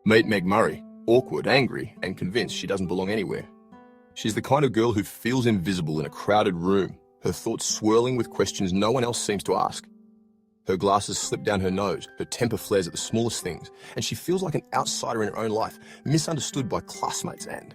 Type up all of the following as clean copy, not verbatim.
Meet Meg Murry, awkward, angry, and convinced she doesn't belong anywhere. She's the kind of girl who feels invisible in a crowded room, her thoughts swirling with questions no one else seems to ask. Her glasses slip down her nose, her temper flares at the smallest things, and she feels like an outsider in her own life, misunderstood by classmates and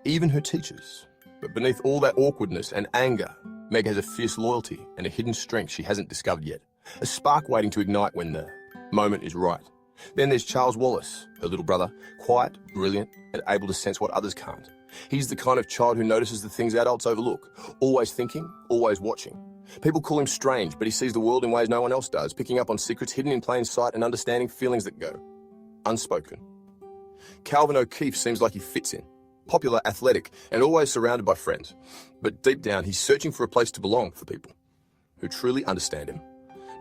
even her teachers. But beneath all that awkwardness and anger, Meg has a fierce loyalty and a hidden strength she hasn't discovered yet, a spark waiting to ignite when the moment is right. Then there's Charles Wallace, her little brother, quiet, brilliant, and able to sense what others can't. He's the kind of child who notices the things adults overlook, always thinking, always watching. People call him strange, but he sees the world in ways no one else does, picking up on secrets hidden in plain sight and understanding feelings that go unspoken. Calvin O'Keefe seems like he fits in, popular, athletic, and always surrounded by friends. But deep down, he's searching for a place to belong for people who truly understand him.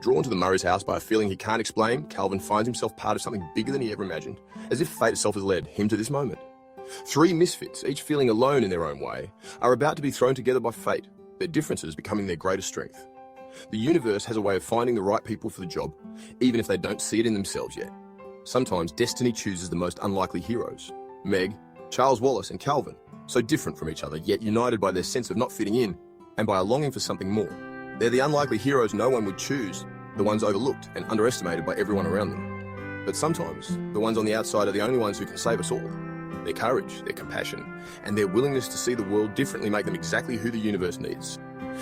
Drawn to the Murray's house by a feeling he can't explain, Calvin finds himself part of something bigger than he ever imagined, as if fate itself has led him to this moment. Three misfits, each feeling alone in their own way, are about to be thrown together by fate, their differences becoming their greatest strength. The universe has a way of finding the right people for the job, even if they don't see it in themselves yet. Sometimes destiny chooses the most unlikely heroes. Meg, Charles Wallace, and Calvin, so different from each other, yet united by their sense of not fitting in and by a longing for something more. They're the unlikely heroes no one would choose, the ones overlooked and underestimated by everyone around them. But sometimes, the ones on the outside are the only ones who can save us all. Their courage, their compassion, and their willingness to see the world differently make them exactly who the universe needs.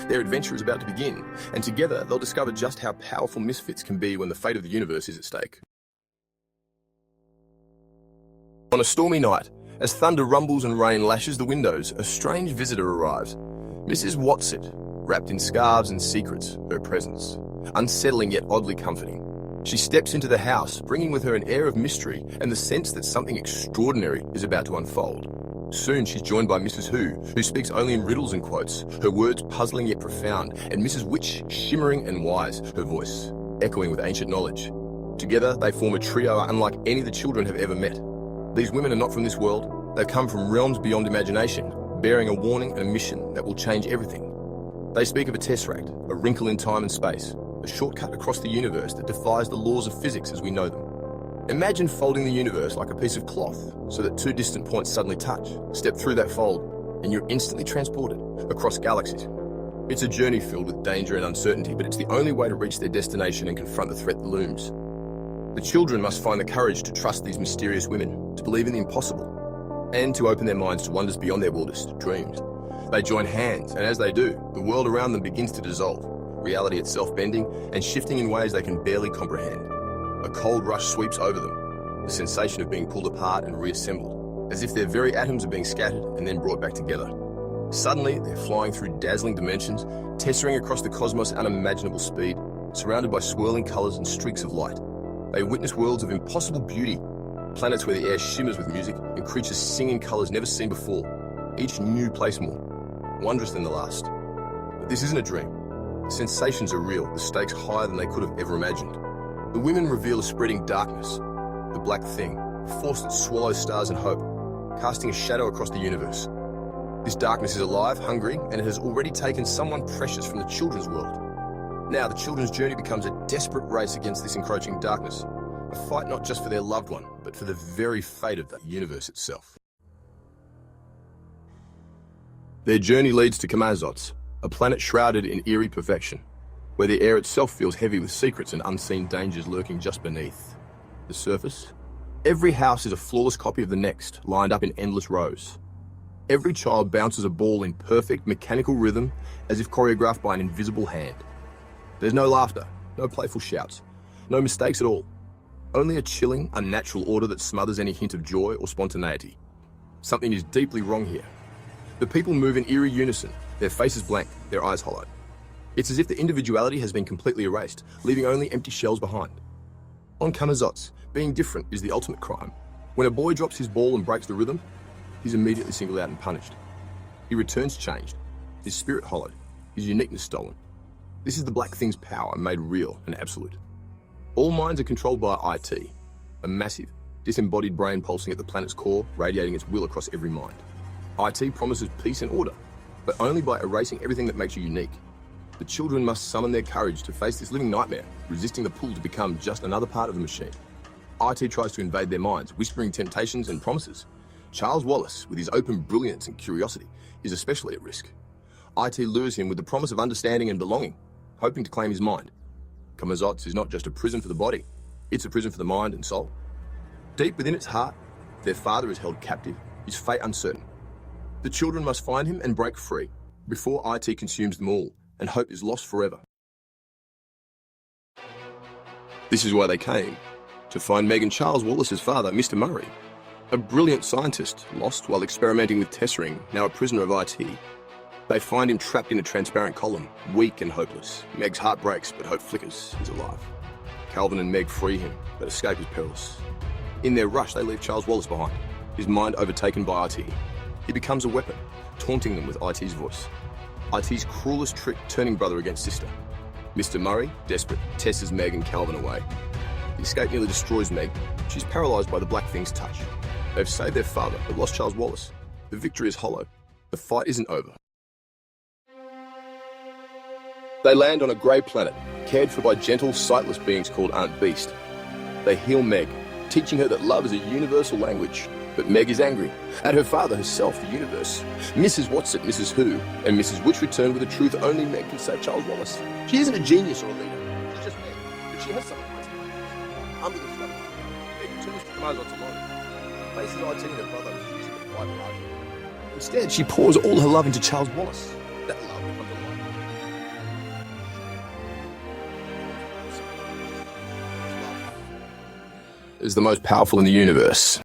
Their adventure is about to begin, and together they'll discover just how powerful misfits can be when the fate of the universe is at stake. On a stormy night, as thunder rumbles and rain lashes the windows, a strange visitor arrives. Mrs. Watsit, wrapped in scarves and secrets, her presence, unsettling yet oddly comforting. She steps into the house, bringing with her an air of mystery and the sense that something extraordinary is about to unfold. Soon she's joined by Mrs. Who speaks only in riddles and quotes, her words puzzling yet profound, and Mrs. Witch, shimmering and wise, her voice echoing with ancient knowledge. Together they form a trio unlike any the children have ever met. These women are not from this world. They've come from realms beyond imagination, bearing a warning and a mission that will change everything. They speak of a tesseract, a wrinkle in time and space, a shortcut across the universe that defies the laws of physics as we know them. Imagine folding the universe like a piece of cloth so that two distant points suddenly touch. Step through that fold and you're instantly transported across galaxies. It's a journey filled with danger and uncertainty, but it's the only way to reach their destination and confront the threat that looms. The children must find the courage to trust these mysterious women, to believe in the impossible, and to open their minds to wonders beyond their wildest dreams. They join hands, and as they do, the world around them begins to dissolve, reality itself bending and shifting in ways they can barely comprehend. A cold rush sweeps over them, the sensation of being pulled apart and reassembled, as if their very atoms are being scattered and then brought back together. Suddenly, they're flying through dazzling dimensions, tessering across the cosmos at unimaginable speed, surrounded by swirling colours and streaks of light. They witness worlds of impossible beauty, planets where the air shimmers with music and creatures sing in colours never seen before, each new place more wondrous than the last. But this isn't a dream. The sensations are real, the stakes higher than they could have ever imagined. The women reveal a spreading darkness, the black thing, a force that swallows stars and hope, casting a shadow across the universe. This darkness is alive, hungry, and it has already taken someone precious from the children's world. Now the children's journey becomes a desperate race against this encroaching darkness, a fight not just for their loved one, but for the very fate of the universe itself. Their journey leads to Kamazots, a planet shrouded in eerie perfection, where the air itself feels heavy with secrets and unseen dangers lurking just beneath the surface. Every house is a flawless copy of the next, lined up in endless rows. Every child bounces a ball in perfect mechanical rhythm, as if choreographed by an invisible hand. There's no laughter, no playful shouts, no mistakes at all. Only a chilling, unnatural order that smothers any hint of joy or spontaneity. Something is deeply wrong here. The people move in eerie unison, their faces blank, their eyes hollow. It's as if the individuality has been completely erased, leaving only empty shells behind. On Kamazots, being different is the ultimate crime. When a boy drops his ball and breaks the rhythm, he's immediately singled out and punished. He returns changed, his spirit hollowed, his uniqueness stolen. This is the black thing's power made real and absolute. All minds are controlled by IT, a massive, disembodied brain pulsing at the planet's core, radiating its will across every mind. IT promises peace and order, but only by erasing everything that makes you unique. The children must summon their courage to face this living nightmare, resisting the pull to become just another part of the machine. IT tries to invade their minds, whispering temptations and promises. Charles Wallace, with his open brilliance and curiosity, is especially at risk. IT lures him with the promise of understanding and belonging, hoping to claim his mind. Kamazotz is not just a prison for the body, it's a prison for the mind and soul. Deep within its heart, their father is held captive, his fate uncertain. The children must find him and break free, before IT consumes them all, and hope is lost forever. This is why they came, to find Meg and Charles Wallace's father, Mr. Murry, a brilliant scientist lost while experimenting with tesseract, now a prisoner of IT. They find him trapped in a transparent column, weak and hopeless. Meg's heart breaks, but hope flickers. He's alive. Calvin and Meg free him, but escape is perilous. In their rush, they leave Charles Wallace behind, his mind overtaken by IT. He becomes a weapon, taunting them with IT's voice. IT's cruelest trick, turning brother against sister. Mr. Murry, desperate, tesses Meg and Calvin away. The escape nearly destroys Meg. She's paralysed by the Black Thing's touch. They've saved their father, but lost Charles Wallace. The victory is hollow. The fight isn't over. They land on a grey planet, cared for by gentle, sightless beings called Aunt Beast. They heal Meg, teaching her that love is a universal language. But Meg is angry at her father, herself, the universe. Mrs. What's It, Mrs. Who, and Mrs. Witch return with the truth only Meg can save Charles Wallace. She isn't a genius or a leader. She's just Meg, but she has something to under the flood. Meg returns to Kamazotz alone. Faces IT and her brother refusing to fight her argument. Instead, she pours all her love into Charles Wallace. That love becomes a life. Is the most powerful in the universe.